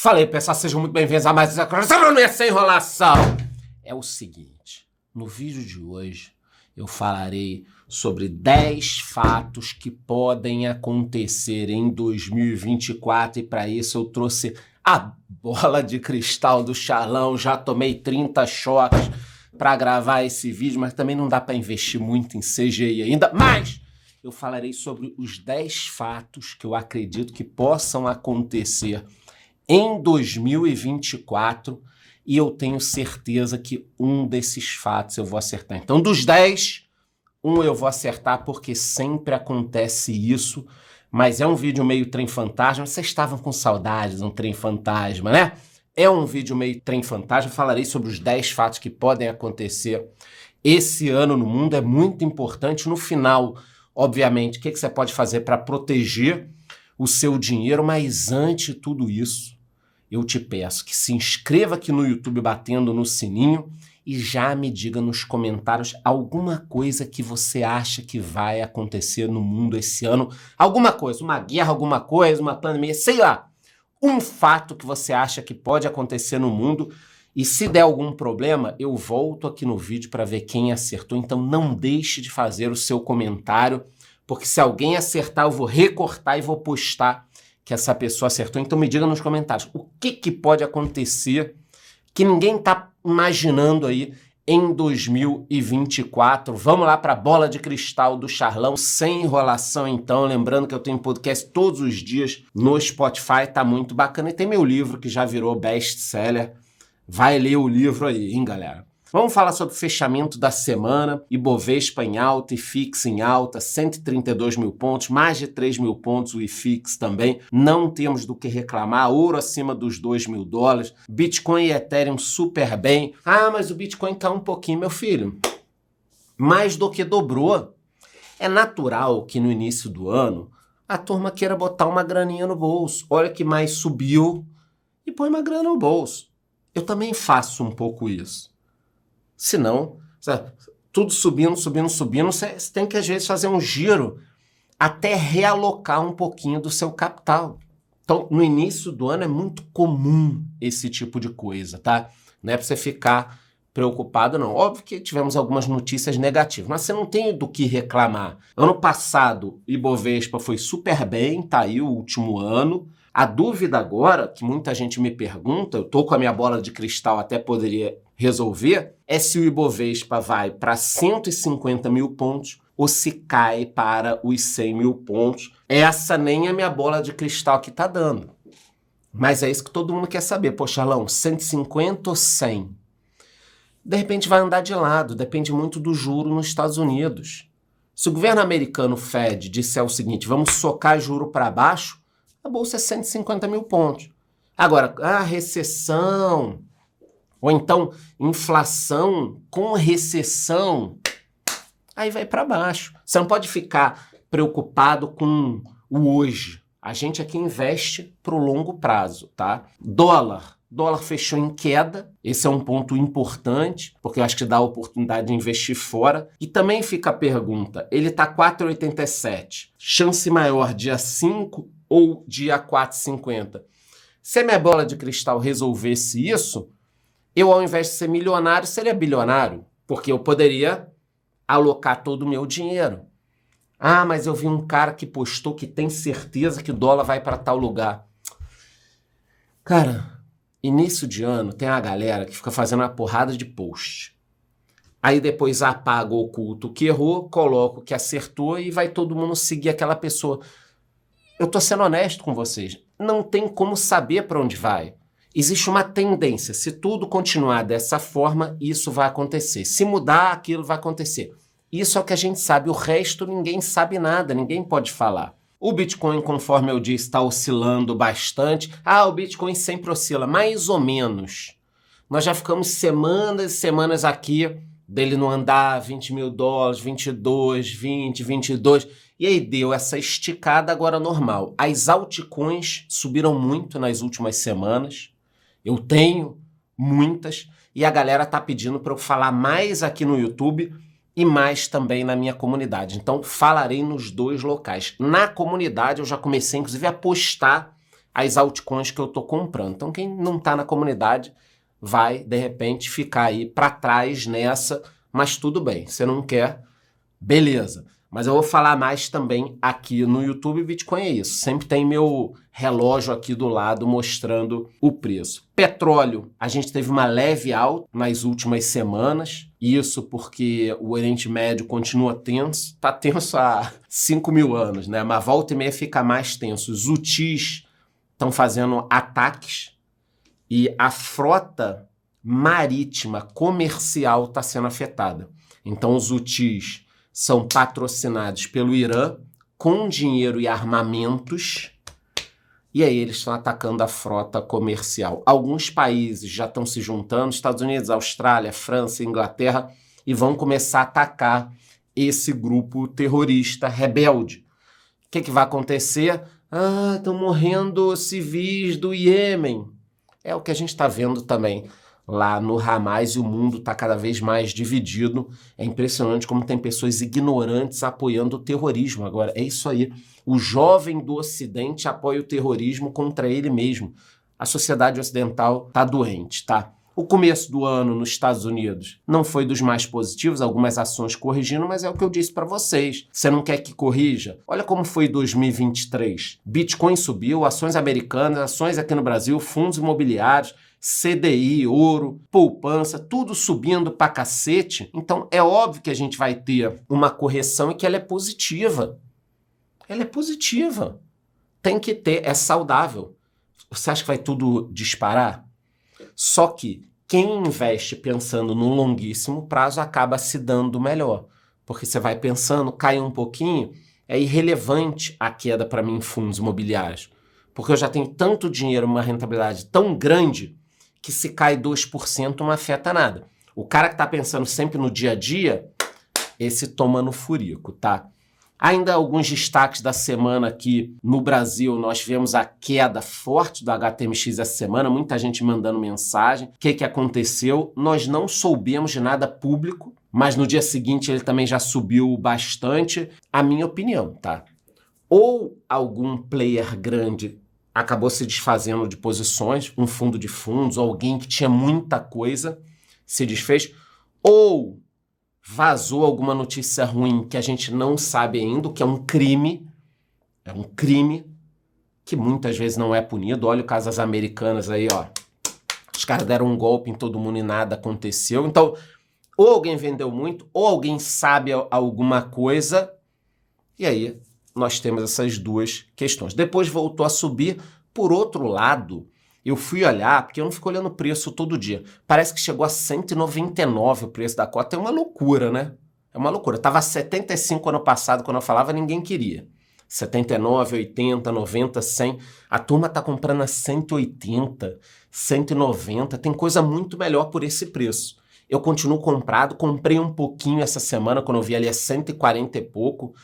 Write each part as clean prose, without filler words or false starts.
Fala aí, pessoal, sejam muito bem-vindos a mais um Sem Enrolação. É o seguinte, no vídeo de hoje eu falarei sobre 10 fatos que podem acontecer em 2024 e para isso eu trouxe a bola de cristal do Charlão. Já tomei 30 choques para gravar esse vídeo, mas também não dá para investir muito em CGI ainda, mas eu falarei sobre os 10 fatos que eu acredito que possam acontecer em 2024 e eu tenho certeza que um desses fatos eu vou acertar. Então, dos 10, um eu vou acertar porque sempre acontece isso, mas é um vídeo meio trem fantasma. Vocês estavam com saudades de um trem fantasma, né? É um vídeo meio trem fantasma. Falarei sobre os 10 fatos que podem acontecer esse ano no mundo. É muito importante. No final, obviamente, o que você pode fazer para proteger o seu dinheiro, mas antes de tudo isso, eu te peço que se inscreva aqui no YouTube batendo no sininho e já me diga nos comentários alguma coisa que você acha que vai acontecer no mundo esse ano. Alguma coisa, uma guerra, alguma coisa, uma pandemia, sei lá. Um fato que você acha que pode acontecer no mundo e se der algum problema, eu volto aqui no vídeo para ver quem acertou. Então não deixe de fazer o seu comentário, porque se alguém acertar eu vou recortar e vou postar que essa pessoa acertou. Então me diga nos comentários o que pode acontecer que ninguém está imaginando aí em 2024. Vamos lá para a bola de cristal do Charlão, sem enrolação então. Lembrando que eu tenho podcast todos os dias no Spotify, tá muito bacana. E tem meu livro que já virou best-seller. Vai ler o livro aí, hein, galera? Vamos falar sobre o fechamento da semana. Ibovespa em alta, IFIX em alta, 132 mil pontos, mais de 3 mil pontos o IFIX também. Não temos do que reclamar, ouro acima dos 2 mil dólares, Bitcoin e Ethereum super bem. Ah, mas o Bitcoin caiu um pouquinho, meu filho. Mais do que dobrou. É natural que no início do ano a turma queira botar uma graninha no bolso. Olha que mais subiu e põe uma grana no bolso. Eu também faço um pouco isso. Senão, tudo subindo, você tem que às vezes fazer um giro até realocar um pouquinho do seu capital. Então, no início do ano é muito comum esse tipo de coisa, tá? Não é para você ficar preocupado, não. Óbvio que tivemos algumas notícias negativas, mas você não tem do que reclamar. Ano passado, Ibovespa foi super bem, tá aí o último ano. A dúvida agora, que muita gente me pergunta, eu tô com a minha bola de cristal, até poderia resolver, é se o Ibovespa vai para 150 mil pontos ou se cai para os 100 mil pontos. Essa nem a minha bola de cristal que tá dando. Mas é isso que todo mundo quer saber. Pô, Charlão, 150 ou 100? De repente vai andar de lado, depende muito do juro nos Estados Unidos. Se o governo americano Fed disser o seguinte, vamos socar juro para baixo, a bolsa é 150 mil pontos. Agora, a recessão, ou então inflação com recessão, aí vai para baixo. Você não pode ficar preocupado com o hoje. A gente aqui investe para o longo prazo, tá? Dólar fechou em queda. Esse é um ponto importante, porque eu acho que dá a oportunidade de investir fora. E também fica a pergunta, ele está 4,87. Chance maior dia 5 ou dia 4,50? Se a minha bola de cristal resolvesse isso, eu, ao invés de ser milionário, seria bilionário, porque eu poderia alocar todo o meu dinheiro. Ah, mas eu vi um cara que postou que tem certeza que o dólar vai para tal lugar. Cara, início de ano tem a galera que fica fazendo uma porrada de post. Aí depois apaga, oculta o que errou, coloca o que acertou e vai todo mundo seguir aquela pessoa. Eu tô sendo honesto com vocês. Não tem como saber para onde vai. Existe uma tendência. Se tudo continuar dessa forma, isso vai acontecer. Se mudar, aquilo vai acontecer. Isso é o que a gente sabe. O resto ninguém sabe nada, ninguém pode falar. O Bitcoin, conforme eu disse, está oscilando bastante. Ah, o Bitcoin sempre oscila, mais ou menos. Nós já ficamos semanas e semanas aqui dele não andar 20 mil dólares, 22, 20, 22. E aí deu essa esticada agora normal. As altcoins subiram muito nas últimas semanas. Eu tenho muitas. E a galera tá pedindo para eu falar mais aqui no YouTube e mais também na minha comunidade. Então falarei nos dois locais. Na comunidade eu já comecei inclusive a postar as altcoins que eu estou comprando. Então quem não está na comunidade vai, de repente, ficar aí para trás nessa, mas tudo bem, você não quer, beleza. Mas eu vou falar mais também aqui no YouTube. Bitcoin é isso, sempre tem meu relógio aqui do lado mostrando o preço. Petróleo, a gente teve uma leve alta nas últimas semanas, isso porque o Oriente Médio continua tenso, tá tenso há 5.000 anos, né? Mas volta e meia fica mais tenso. Os Houthis estão fazendo ataques e a frota marítima comercial está sendo afetada. Então os Houthis são patrocinados pelo Irã com dinheiro e armamentos, e aí eles estão atacando a frota comercial. Alguns países já estão se juntando, Estados Unidos, Austrália, França, Inglaterra, e vão começar a atacar esse grupo terrorista rebelde. O que vai acontecer? Estão morrendo civis do Iêmen. É o que a gente está vendo também lá no Hamas, e o mundo está cada vez mais dividido. É impressionante como tem pessoas ignorantes apoiando o terrorismo. Agora, é isso aí. O jovem do Ocidente apoia o terrorismo contra ele mesmo. A sociedade ocidental está doente, tá? O começo do ano nos Estados Unidos não foi dos mais positivos, algumas ações corrigindo, mas é o que eu disse para vocês. Você não quer que corrija? Olha como foi 2023. Bitcoin subiu, ações americanas, ações aqui no Brasil, fundos imobiliários, CDI, ouro, poupança, tudo subindo pra cacete. Então é óbvio que a gente vai ter uma correção e que ela é positiva. Ela é positiva. Tem que ter, é saudável. Você acha que vai tudo disparar? Só que quem investe pensando no longuíssimo prazo acaba se dando melhor. Porque você vai pensando, cai um pouquinho, é irrelevante a queda para mim em fundos imobiliários. Porque eu já tenho tanto dinheiro, uma rentabilidade tão grande, que se cai 2% não afeta nada. O cara que está pensando sempre no dia a dia, esse toma no furico, tá? Ainda alguns destaques da semana aqui no Brasil. Nós tivemos a queda forte do HTMX essa semana, muita gente mandando mensagem. O que aconteceu? Nós não soubemos de nada público, mas no dia seguinte ele também já subiu bastante. A minha opinião, tá? Ou algum player grande acabou se desfazendo de posições, um fundo de fundos, alguém que tinha muita coisa se desfez, ou vazou alguma notícia ruim que a gente não sabe ainda, que é um crime que muitas vezes não é punido. Olha o caso das Americanas aí, ó. Os caras deram um golpe em todo mundo e nada aconteceu. Então, ou alguém vendeu muito, ou alguém sabe alguma coisa, e aí nós temos essas duas questões. Depois voltou a subir. Por outro lado, eu fui olhar, porque eu não fico olhando o preço todo dia. Parece que chegou a 199 o preço da cota. É uma loucura, né? É uma loucura. Tava 75 ano passado, quando eu falava, ninguém queria. 79, 80, 90, 100. A turma tá comprando a 180, 190. Tem coisa muito melhor por esse preço. Eu continuo comprado, comprei um pouquinho essa semana, quando eu vi ali a 140 e pouco.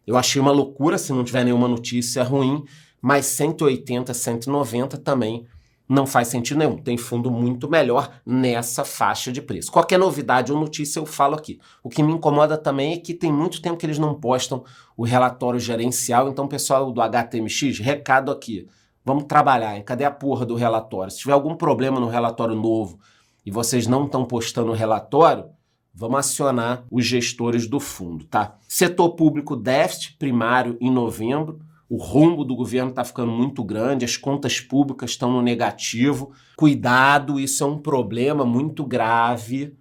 Eu achei uma loucura se não tiver nenhuma notícia ruim, mas 180, 190 também não faz sentido nenhum. Tem fundo muito melhor nessa faixa de preço. Qualquer novidade ou notícia eu falo aqui. O que me incomoda também é que tem muito tempo que eles não postam o relatório gerencial. Então, pessoal do HTMX, recado aqui. Vamos trabalhar, hein? Cadê a porra do relatório? Se tiver algum problema no relatório novo e vocês não estão postando o relatório, vamos acionar os gestores do fundo, tá? Setor público, déficit primário em novembro. O rombo do governo está ficando muito grande, as contas públicas estão no negativo. Cuidado, isso é um problema muito grave.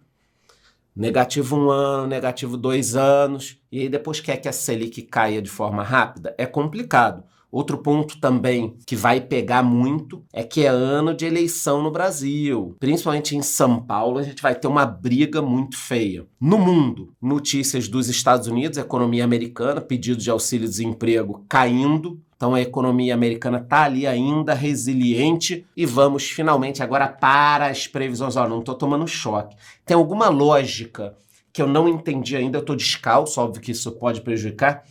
Negativo 1 ano, negativo 2 anos, e aí depois quer que a Selic caia de forma rápida? É complicado. Outro ponto também que vai pegar muito é que é ano de eleição no Brasil. Principalmente em São Paulo, a gente vai ter uma briga muito feia. No mundo, notícias dos Estados Unidos, economia americana, pedido de auxílio-desemprego caindo. Então a economia americana está ali ainda resiliente e vamos finalmente agora para as previsões. Ó, não estou tomando choque. Tem alguma lógica que eu não entendi ainda, eu estou descalço, óbvio que isso pode prejudicar,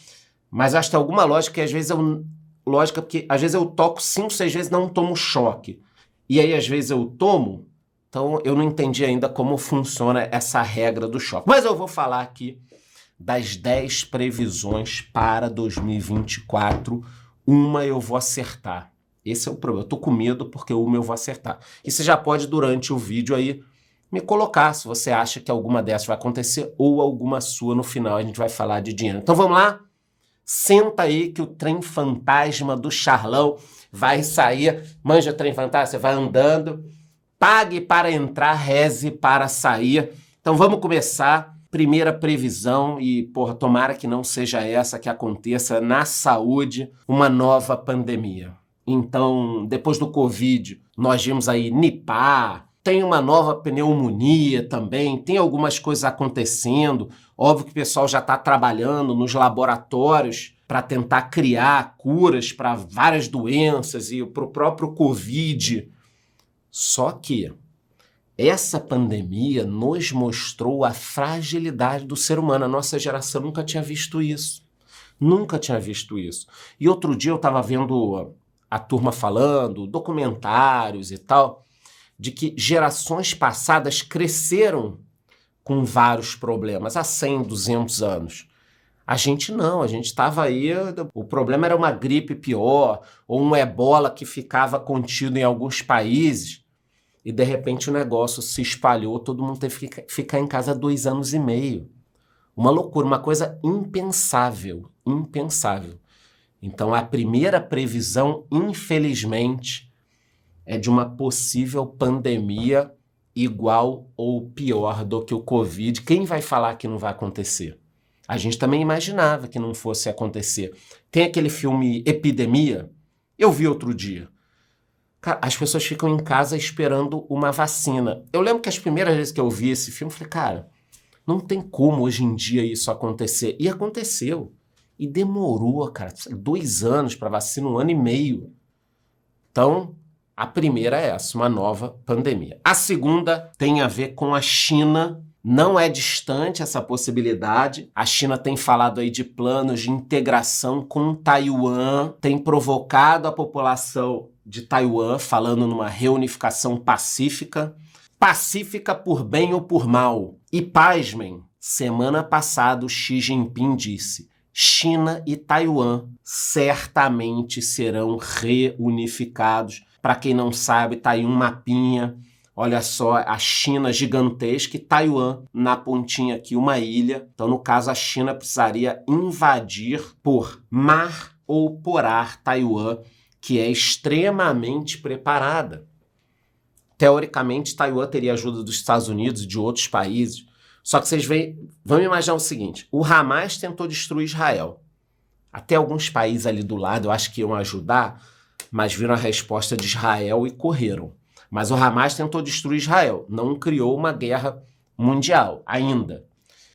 mas acho que tem alguma lógica que às vezes lógica, porque às vezes eu toco 5, 6 vezes, não tomo choque. E aí às vezes eu tomo, então eu não entendi ainda como funciona essa regra do choque. Mas eu vou falar aqui das 10 previsões para 2024. Uma eu vou acertar. Esse é o problema. Eu tô com medo porque uma eu vou acertar. E você já pode, durante o vídeo aí, me colocar se você acha que alguma dessas vai acontecer ou alguma sua no final. A gente vai falar de dinheiro. Então vamos lá? Senta aí que o trem fantasma do Charlão vai sair. Manja trem fantasma? Você vai andando. Pague para entrar, reze para sair. Então vamos começar. Primeira previsão e, porra, tomara que não seja essa que aconteça na saúde, uma nova pandemia. Então, depois do Covid, nós vimos aí Nipah, tem uma nova pneumonia também, tem algumas coisas acontecendo. Óbvio que o pessoal já está trabalhando nos laboratórios para tentar criar curas para várias doenças e para o próprio Covid. Só que essa pandemia nos mostrou a fragilidade do ser humano. A nossa geração nunca tinha visto isso. Nunca tinha visto isso. E outro dia eu estava vendo a turma falando, documentários e tal, de que gerações passadas cresceram com vários problemas, há 100, 200 anos. A gente não, a gente estava aí, o problema era uma gripe pior, ou um ebola que ficava contido em alguns países, e de repente o negócio se espalhou, todo mundo teve que ficar em casa 2 anos e meio. Uma loucura, uma coisa impensável, impensável. Então a primeira previsão, infelizmente, é de uma possível pandemia igual ou pior do que o Covid. Quem vai falar que não vai acontecer? A gente também imaginava que não fosse acontecer. Tem aquele filme Epidemia, eu vi outro dia. Cara, as pessoas ficam em casa esperando uma vacina. Eu lembro que as primeiras vezes que eu vi esse filme, eu falei, cara, não tem como hoje em dia isso acontecer. E aconteceu. E demorou, cara, 2 anos para vacina, 1 ano e meio. Então, a primeira é essa, uma nova pandemia. A segunda tem a ver com a China. Não é distante essa possibilidade. A China tem falado aí de planos de integração com Taiwan, tem provocado a população de Taiwan, falando numa reunificação pacífica. Pacífica por bem ou por mal. E pasmem, semana passada o Xi Jinping disse: China e Taiwan certamente serão reunificados. Para quem não sabe, tá aí um mapinha. Olha só, a China gigantesca e Taiwan na pontinha aqui, uma ilha. Então, no caso, a China precisaria invadir por mar ou por ar Taiwan, que é extremamente preparada. Teoricamente, Taiwan teria ajuda dos Estados Unidos e de outros países. Só que vocês vamos imaginar o seguinte, o Hamas tentou destruir Israel. Até alguns países ali do lado, eu acho que iam ajudar, mas viram a resposta de Israel e correram. Mas o Hamas tentou destruir Israel, não criou uma guerra mundial ainda.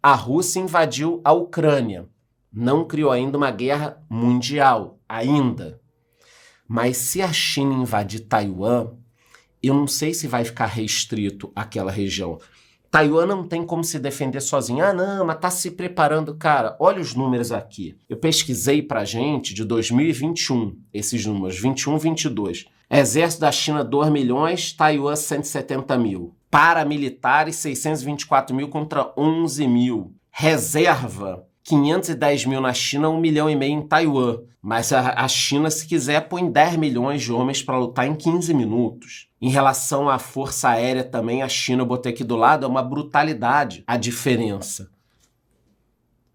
A Rússia invadiu a Ucrânia, não criou ainda uma guerra mundial ainda. Mas se a China invadir Taiwan, eu não sei se vai ficar restrito àquela região. Taiwan não tem como se defender sozinho. Ah, não, mas tá se preparando. Cara, olha os números aqui. Eu pesquisei pra gente de 2021, esses números, 21, 22. Exército da China, 2 milhões, Taiwan, 170 mil. Paramilitares, 624 mil contra 11 mil. Reserva, 510 mil na China, 1,5 milhão em Taiwan. Mas a China, se quiser, põe 10 milhões de homens para lutar em 15 minutos. Em relação à força aérea também, a China, eu botei aqui do lado, é uma brutalidade a diferença.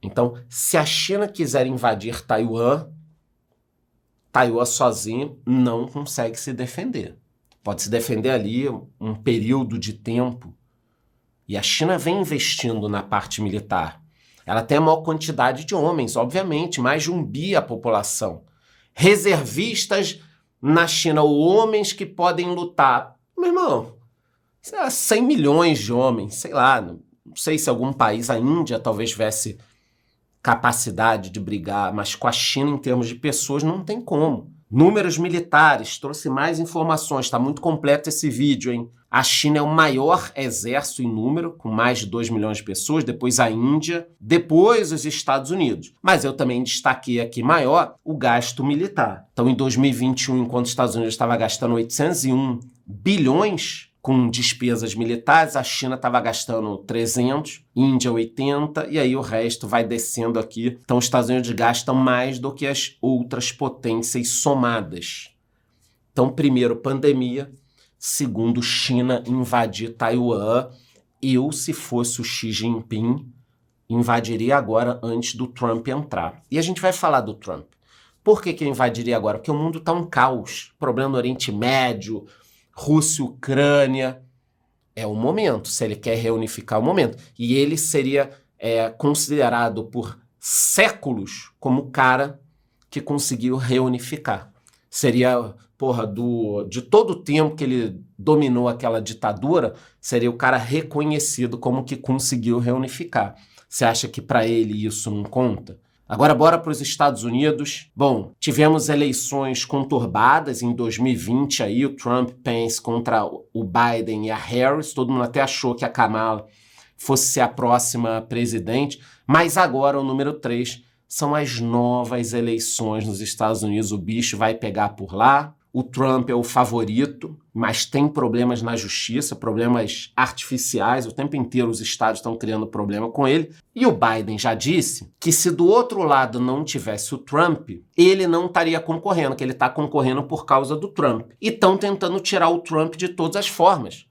Então, se a China quiser invadir Taiwan, Taiwan sozinho não consegue se defender. Pode se defender ali um período de tempo. E a China vem investindo na parte militar. Ela tem a maior quantidade de homens, obviamente, mais de 1 bi a população. Reservistas na China, homens que podem lutar. Meu irmão, 100 milhões de homens, sei lá, não sei se algum país, a Índia talvez tivesse capacidade de brigar, mas com a China em termos de pessoas não tem como. Números militares, trouxe mais informações, está muito completo esse vídeo, hein? A China é o maior exército em número, com mais de 2 milhões de pessoas, depois a Índia, depois os Estados Unidos. Mas eu também destaquei aqui maior o gasto militar. Então, em 2021, enquanto os Estados Unidos estava gastando 801 bilhões com despesas militares, a China estava gastando 300, Índia 80, e aí o resto vai descendo aqui. Então, os Estados Unidos gastam mais do que as outras potências somadas. Então, primeiro, pandemia. Segundo, China invadir Taiwan. Eu, se fosse o Xi Jinping, invadiria agora antes do Trump entrar. E a gente vai falar do Trump. Por que eu invadiria agora? Porque o mundo está um caos. Problema no Oriente Médio, Rússia, Ucrânia. É o momento, se ele quer reunificar o momento. E ele seria considerado por séculos como o cara que conseguiu reunificar. Seria, de todo o tempo que ele dominou aquela ditadura, seria o cara reconhecido como que conseguiu reunificar. Você acha que para ele isso não conta? Agora bora para os Estados Unidos. Bom, tivemos eleições conturbadas em 2020 aí, o Trump Pence contra o Biden e a Harris. Todo mundo até achou que a Kamala fosse ser a próxima presidente, mas agora o número 3 são as novas eleições nos Estados Unidos. O bicho vai pegar por lá. O Trump é o favorito, mas tem problemas na justiça, problemas artificiais. O tempo inteiro os estados estão criando problema com ele. E o Biden já disse que se do outro lado não tivesse o Trump, ele não estaria concorrendo, que ele está concorrendo por causa do Trump. E estão tentando tirar o Trump de todas as formas.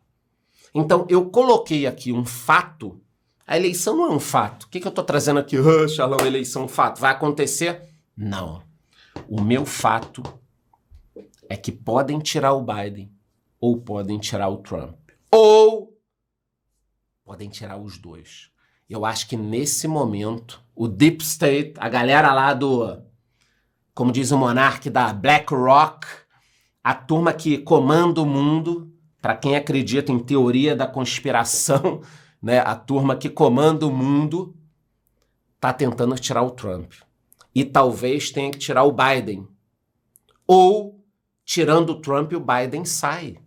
Então, eu coloquei aqui um fato. A eleição não é um fato. O que eu estou trazendo aqui? Charlão, eleição é um fato. Vai acontecer? Não. O meu fato é que podem tirar o Biden ou podem tirar o Trump. Ou podem tirar os dois. Eu acho que nesse momento, o Deep State, a galera lá como diz o monarca, da BlackRock, a turma que comanda o mundo, para quem acredita em teoria da conspiração, né, a turma que comanda o mundo está tentando tirar o Trump. E talvez tenha que tirar o Biden. Ou, tirando o Trump, o Biden sai.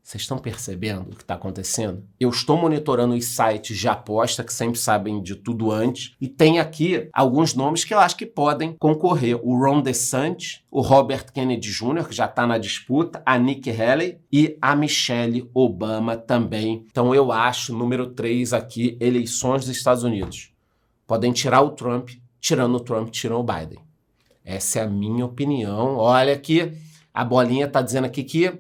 Vocês estão percebendo o que está acontecendo? Eu estou monitorando os sites de aposta, que sempre sabem de tudo antes, e tem aqui alguns nomes que eu acho que podem concorrer. O Ron DeSantis, o Robert Kennedy Jr., que já está na disputa, a Nikki Haley e a Michelle Obama também. Então eu acho, número 3 aqui, eleições dos Estados Unidos. Podem tirar o Trump, tirando o Trump, tiram o Biden. Essa é a minha opinião. Olha aqui, a bolinha está dizendo aqui que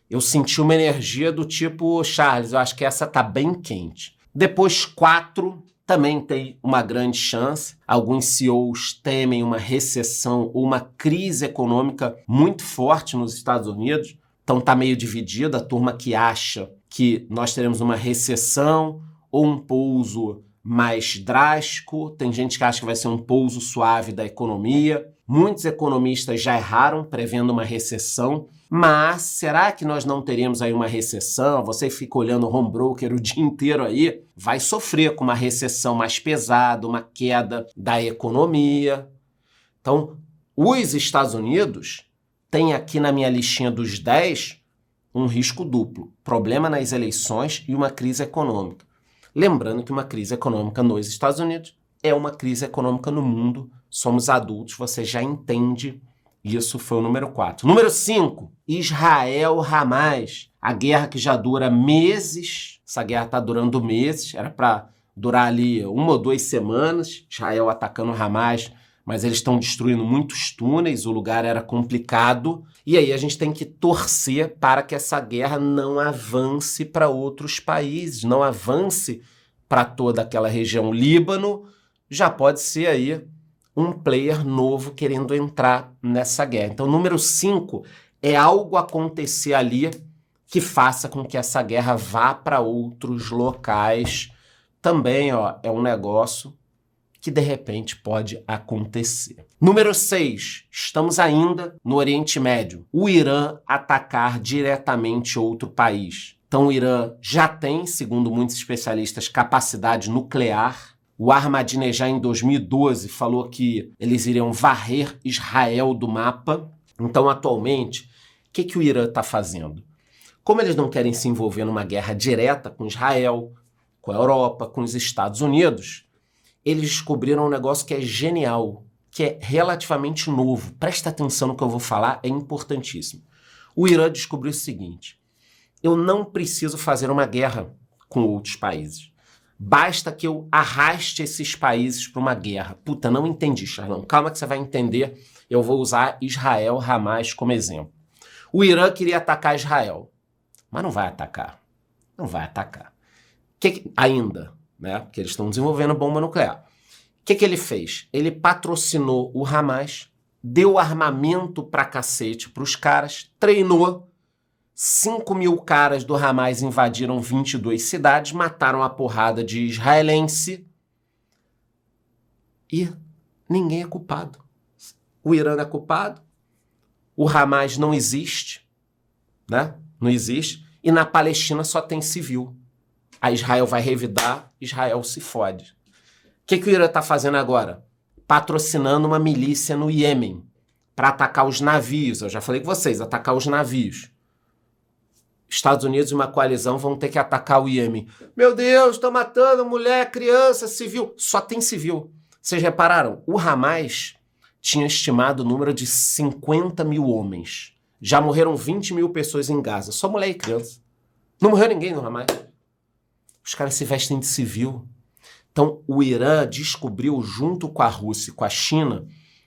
eu senti uma energia do tipo, Charles, eu acho que essa tá bem quente. Depois, 4 também tem uma grande chance. Alguns CEOs temem uma recessão ou uma crise econômica muito forte nos Estados Unidos. Então tá meio dividida, a turma que acha que nós teremos uma recessão ou um pouso mais drástico. Tem gente que acha que vai ser um pouso suave da economia. Muitos economistas já erraram prevendo uma recessão. Mas será que nós não teremos aí uma recessão? Você fica olhando o home broker o dia inteiro aí, vai sofrer com uma recessão mais pesada, uma queda da economia. Então, os Estados Unidos têm aqui na minha listinha dos 10 um risco duplo. Problema nas eleições e uma crise econômica. Lembrando que uma crise econômica nos Estados Unidos é uma crise econômica no mundo. Somos adultos, você já entende. Isso foi o número 4. Número 5, Israel-Hamas. A guerra que já dura meses. Essa guerra está durando meses. Era para durar ali 1 ou 2 semanas. Israel atacando Hamas, mas eles estão destruindo muitos túneis. O lugar era complicado. E aí a gente tem que torcer para que essa guerra não avance para outros países. Não avance para toda aquela região. Líbano já pode ser aí um player novo querendo entrar nessa guerra. Então, número 5 é algo acontecer ali que faça com que essa guerra vá para outros locais. Também, é um negócio que, de repente, pode acontecer. Número 6, estamos ainda no Oriente Médio. O Irã atacar diretamente outro país. Então, o Irã já tem, segundo muitos especialistas, capacidade nuclear. O Ahmadinejad, em 2012, falou que eles iriam varrer Israel do mapa. Então, atualmente, o que o Irã está fazendo? Como eles não querem se envolver numa guerra direta com Israel, com a Europa, com os Estados Unidos, eles descobriram um negócio que é genial, que é relativamente novo. Presta atenção no que eu vou falar, é importantíssimo. O Irã descobriu o seguinte: eu não preciso fazer uma guerra com outros países. Basta que eu arraste esses países para uma guerra. Puta, não entendi, Charlão. Calma que você vai entender. Eu vou usar Israel, Hamas como exemplo. O Irã queria atacar Israel, mas não vai atacar. Não vai atacar. Ainda, né? Porque eles estão desenvolvendo bomba nuclear. O que ele fez? Ele patrocinou o Hamas, deu armamento pra cacete pros caras, treinou. 5.000 caras do Hamas invadiram 22 cidades, mataram a porrada de israelense e ninguém é culpado. O Irã é culpado, o Hamas não existe, né? Não existe, e na Palestina só tem civil. A Israel vai revidar, Israel se fode. O que o Irã está fazendo agora? Patrocinando uma milícia no Iêmen para atacar os navios. Eu já falei com vocês, atacar os navios. Estados Unidos e uma coalizão vão ter que atacar o Iêmen. Meu Deus, estão matando mulher, criança, civil. Só tem civil. Vocês repararam? O Hamas tinha estimado o número de 50.000 homens. Já morreram 20.000 pessoas em Gaza. Só mulher e criança. Não morreu ninguém no Hamas. Os caras se vestem de civil. Então, o Irã descobriu, junto com a Rússia e com a China,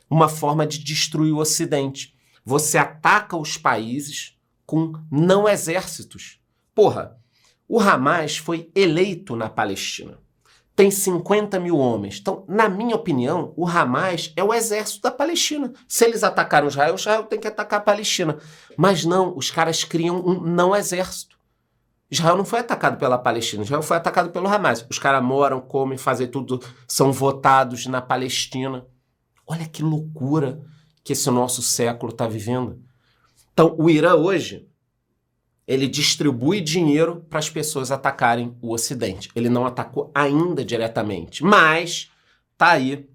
uma forma de destruir o Ocidente. Você ataca os países com não exércitos. Porra, o Hamas foi eleito na Palestina. Tem 50.000 homens. Então, na minha opinião, o Hamas é o exército da Palestina. Se eles atacaram Israel, Israel tem que atacar a Palestina. Mas não, os caras criam um não exército. Israel não foi atacado pela Palestina, Israel foi atacado pelo Hamas. Os caras moram, comem, fazem tudo, são votados na Palestina. Olha que loucura que esse nosso século está vivendo. Então, o Irã hoje, ele distribui dinheiro para as pessoas atacarem o Ocidente. Ele não atacou ainda diretamente, mas tá aí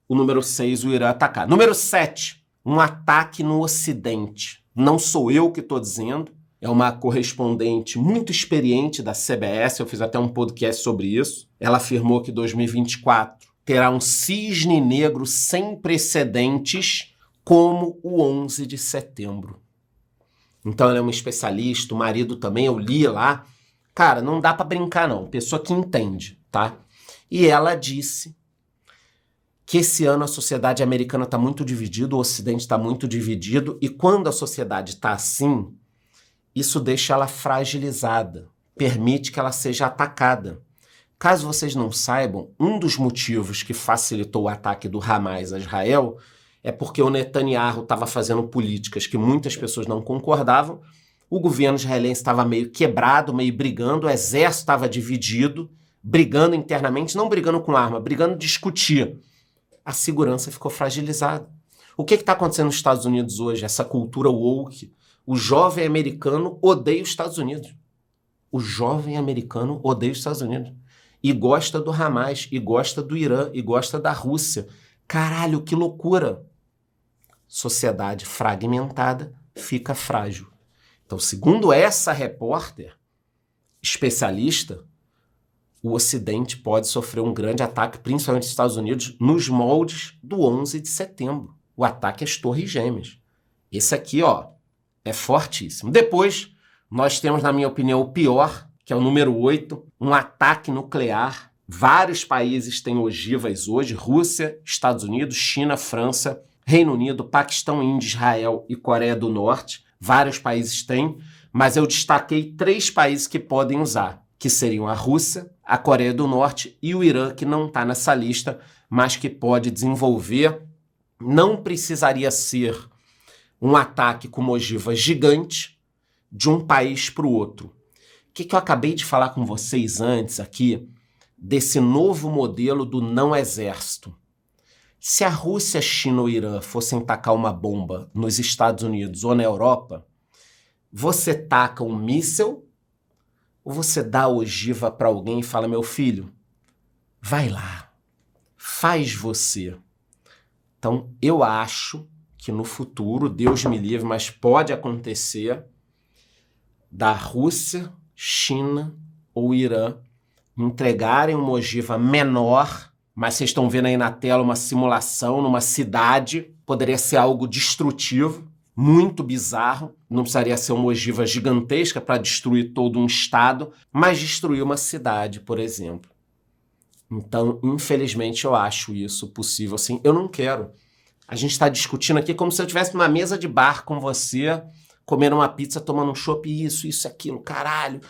o número 6, o Irã atacar. Número 7, um ataque no Ocidente. Não sou eu que estou dizendo, é uma correspondente muito experiente da CBS, eu fiz até um podcast sobre isso. Ela afirmou que 2024 terá um cisne negro sem precedentes como o 11 de setembro. Então ela é uma especialista, o marido também, eu li lá. Cara, não dá pra brincar não, pessoa que entende, tá? E ela disse que esse ano a sociedade americana tá muito dividida, o Ocidente tá muito dividido, e quando a sociedade tá assim, isso deixa ela fragilizada, permite que ela seja atacada. Caso vocês não saibam, um dos motivos que facilitou o ataque do Hamas a Israel é porque o Netanyahu estava fazendo políticas que muitas pessoas não concordavam, o governo israelense estava meio quebrado, meio brigando, o exército estava dividido, brigando internamente, não brigando com arma, brigando discutir. A segurança ficou fragilizada. O que está acontecendo nos Estados Unidos hoje? Essa cultura woke. O jovem americano odeia os Estados Unidos. O jovem americano odeia os Estados Unidos. E gosta do Hamas, e gosta do Irã, e gosta da Rússia. Caralho, que loucura! Sociedade fragmentada fica frágil. Então, segundo essa repórter, especialista, o Ocidente pode sofrer um grande ataque, principalmente os Estados Unidos, nos moldes do 11 de setembro. O ataque às Torres Gêmeas. Esse aqui, ó, é fortíssimo. Depois, nós temos, na minha opinião, o pior, que é o número 8, um ataque nuclear. Vários países têm ogivas hoje, Rússia, Estados Unidos, China, França, Reino Unido, Paquistão, Índia, Israel e Coreia do Norte. Vários países têm, mas eu destaquei 3 países que podem usar, que seriam a Rússia, a Coreia do Norte e o Irã, que não está nessa lista, mas que pode desenvolver. Não precisaria ser um ataque com uma ogiva gigante de um país para o outro. O que eu acabei de falar com vocês antes aqui, desse novo modelo do não exército. Se a Rússia, a China ou o Irã fossem tacar uma bomba nos Estados Unidos ou na Europa, você taca um míssil ou você dá a ogiva para alguém e fala, meu filho, vai lá, faz você. Então, eu acho que no futuro, Deus me livre, mas pode acontecer, da Rússia, China ou Irã entregarem uma ogiva menor, mas vocês estão vendo aí na tela uma simulação numa cidade, poderia ser algo destrutivo, muito bizarro, não precisaria ser uma ogiva gigantesca para destruir todo um estado, mas destruir uma cidade, por exemplo. Então, infelizmente, eu acho isso possível, assim, eu não quero. A gente está discutindo aqui como se eu estivesse numa mesa de bar com você, comendo uma pizza, tomando um chopp, isso, aquilo, caralho.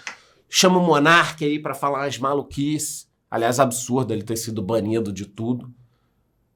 Chama o Monark aí pra falar umas maluquices. Aliás, absurdo ele ter sido banido de tudo.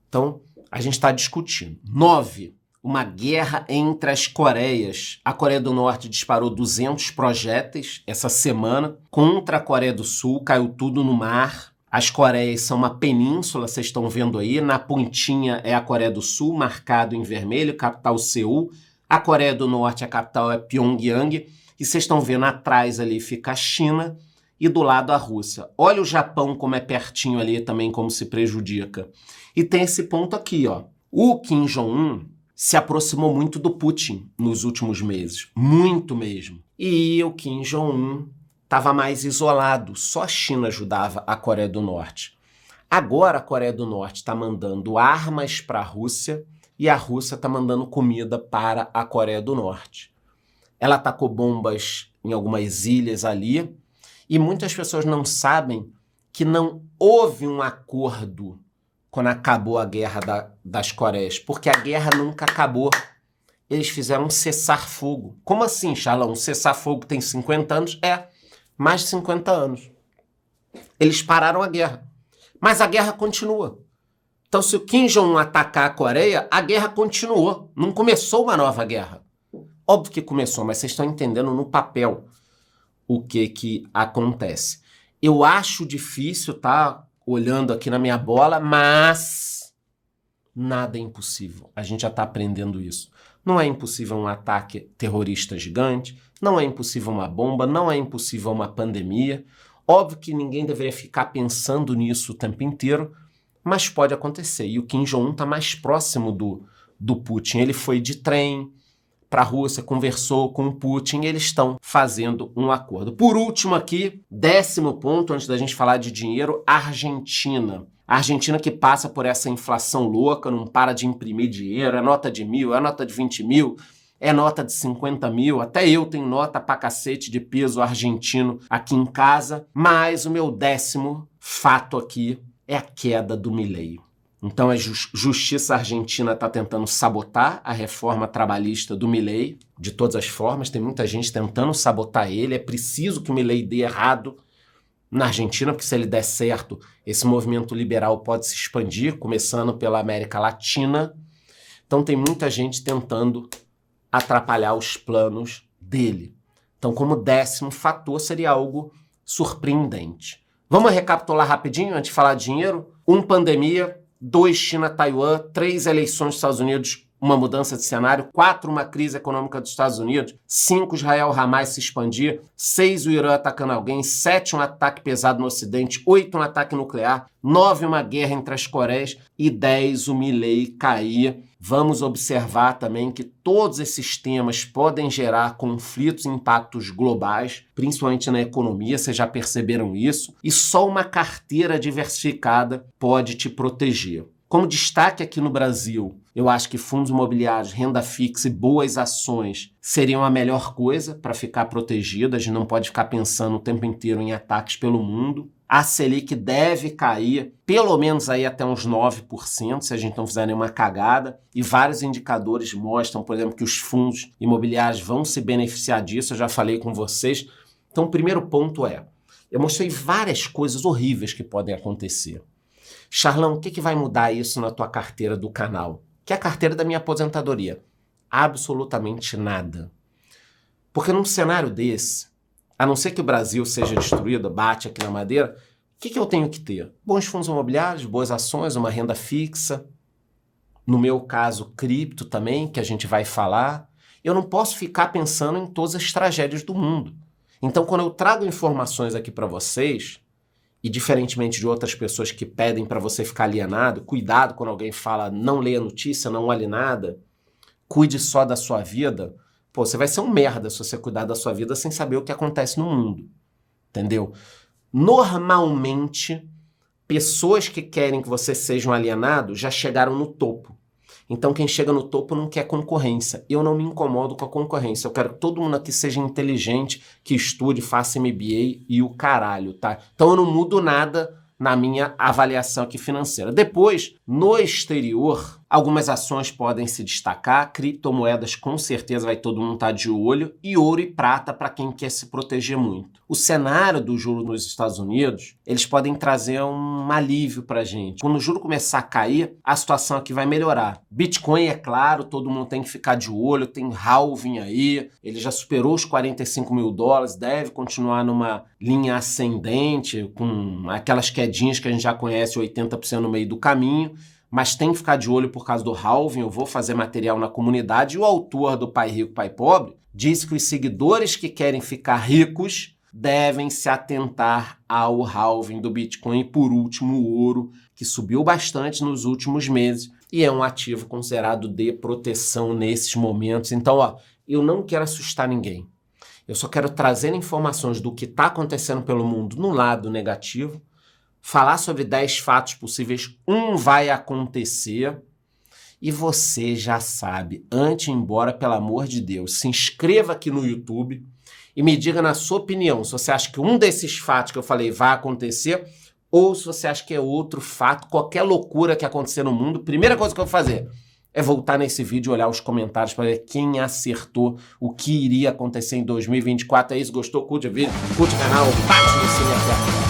Então, a gente está discutindo. 9. Uma guerra entre as Coreias. A Coreia do Norte disparou 200 projéteis essa semana contra a Coreia do Sul. Caiu tudo no mar. As Coreias são uma península, vocês estão vendo aí. Na pontinha é a Coreia do Sul, marcado em vermelho, capital Seul. A Coreia do Norte, a capital é Pyongyang. E vocês estão vendo atrás ali fica a China e do lado a Rússia. Olha o Japão como é pertinho ali também, como se prejudica. E tem esse ponto aqui, ó. O Kim Jong-un se aproximou muito do Putin nos últimos meses. Muito mesmo. E o Kim Jong-un estava mais isolado. Só a China ajudava a Coreia do Norte. Agora a Coreia do Norte está mandando armas para a Rússia e a Rússia está mandando comida para a Coreia do Norte. Ela atacou bombas em algumas ilhas ali e muitas pessoas não sabem que não houve um acordo quando acabou a guerra das Coreias, porque a guerra nunca acabou. Eles fizeram um cessar-fogo. Como assim, Charlão? Um cessar-fogo tem 50 anos? É, mais de 50 anos. Eles pararam a guerra. Mas a guerra continua. Então, se o Kim Jong-un atacar a Coreia, a guerra continuou. Não começou uma nova guerra. Óbvio que começou, mas vocês estão entendendo no papel o que acontece. Eu acho difícil, tá? Olhando aqui na minha bola, mas nada é impossível. A gente já está aprendendo isso. Não é impossível um ataque terrorista gigante, não é impossível uma bomba, não é impossível uma pandemia. Óbvio que ninguém deveria ficar pensando nisso o tempo inteiro, mas pode acontecer. E o Kim Jong-un está mais próximo do Putin. Ele foi de trem para a Rússia, conversou com o Putin e eles estão fazendo um acordo. Por último aqui, 10º ponto, antes da gente falar de dinheiro, Argentina. A Argentina que passa por essa inflação louca, não para de imprimir dinheiro, é nota de 1.000, é nota de 20 mil, é nota de 50 mil, até eu tenho nota pra cacete de peso argentino aqui em casa, mas o meu 10º fato aqui é a queda do Milei. Então a justiça argentina está tentando sabotar a reforma trabalhista do Milei, de todas as formas, tem muita gente tentando sabotar ele, é preciso que o Milei dê errado na Argentina, porque se ele der certo, esse movimento liberal pode se expandir, começando pela América Latina. Então tem muita gente tentando atrapalhar os planos dele. Então como 10º fator seria algo surpreendente. Vamos recapitular rapidinho antes de falar de dinheiro? 1, pandemia. 2, China-Taiwan. 3, eleições dos Estados Unidos, uma mudança de cenário. 4, uma crise econômica dos Estados Unidos. 5, Israel-Hamas se expandir. 6, o Irã atacando alguém. 7, um ataque pesado no Ocidente. 8, um ataque nuclear. 9, uma guerra entre as Coreias. E 10, o Milei cair. Vamos observar também que todos esses temas podem gerar conflitos e impactos globais, principalmente na economia, vocês já perceberam isso, e só uma carteira diversificada pode te proteger. Como destaque aqui no Brasil, eu acho que fundos imobiliários, renda fixa e boas ações seriam a melhor coisa para ficar protegido. A gente não pode ficar pensando o tempo inteiro em ataques pelo mundo. A Selic deve cair pelo menos aí até uns 9%, se a gente não fizer nenhuma cagada. E vários indicadores mostram, por exemplo, que os fundos imobiliários vão se beneficiar disso. Eu já falei com vocês. Então, o primeiro ponto é, eu mostrei várias coisas horríveis que podem acontecer. Charlão, o que vai mudar isso na tua carteira do canal? Que é a carteira da minha aposentadoria. Absolutamente nada. Porque num cenário desse, a não ser que o Brasil seja destruído, bate aqui na madeira, o que eu tenho que ter? Bons fundos imobiliários, boas ações, uma renda fixa. No meu caso, cripto também, que a gente vai falar. Eu não posso ficar pensando em todas as tragédias do mundo. Então, quando eu trago informações aqui para vocês, e diferentemente de outras pessoas que pedem para você ficar alienado, cuidado quando alguém fala não leia notícia, não olhe nada, cuide só da sua vida. Pô, você vai ser um merda se você cuidar da sua vida sem saber o que acontece no mundo, entendeu? Normalmente, pessoas que querem que você seja um alienado já chegaram no topo. Então quem chega no topo não quer concorrência. Eu não me incomodo com a concorrência. Eu quero que todo mundo aqui seja inteligente, que estude, faça MBA e o caralho, tá? Então eu não mudo nada na minha avaliação aqui financeira. Depois, no exterior, Algumas ações podem se destacar, criptomoedas com certeza vai todo mundo estar de olho, e ouro e prata para quem quer se proteger muito. O cenário do juro nos Estados Unidos, eles podem trazer um alívio para a gente. Quando o juro começar a cair, a situação aqui vai melhorar. Bitcoin, é claro, todo mundo tem que ficar de olho, tem halving aí, ele já superou os 45 mil dólares, deve continuar numa linha ascendente, com aquelas quedinhas que a gente já conhece, 80% no meio do caminho, mas tem que ficar de olho por causa do halving. Eu vou fazer material na comunidade, e o autor do Pai Rico, Pai Pobre disse que os seguidores que querem ficar ricos devem se atentar ao halving do Bitcoin. E por último, o ouro, que subiu bastante nos últimos meses e é um ativo considerado de proteção nesses momentos. Então, eu não quero assustar ninguém. Eu só quero trazer informações do que está acontecendo pelo mundo no lado negativo, falar sobre 10 fatos possíveis, um vai acontecer, e você já sabe, antes de ir embora, pelo amor de Deus, se inscreva aqui no YouTube e me diga na sua opinião se você acha que um desses fatos que eu falei vai acontecer, ou se você acha que é outro fato, qualquer loucura que acontecer no mundo. Primeira coisa que eu vou fazer é voltar nesse vídeo e olhar os comentários para ver quem acertou o que iria acontecer em 2024. É isso, gostou? Curte o vídeo, curte o canal, bate no sininho até.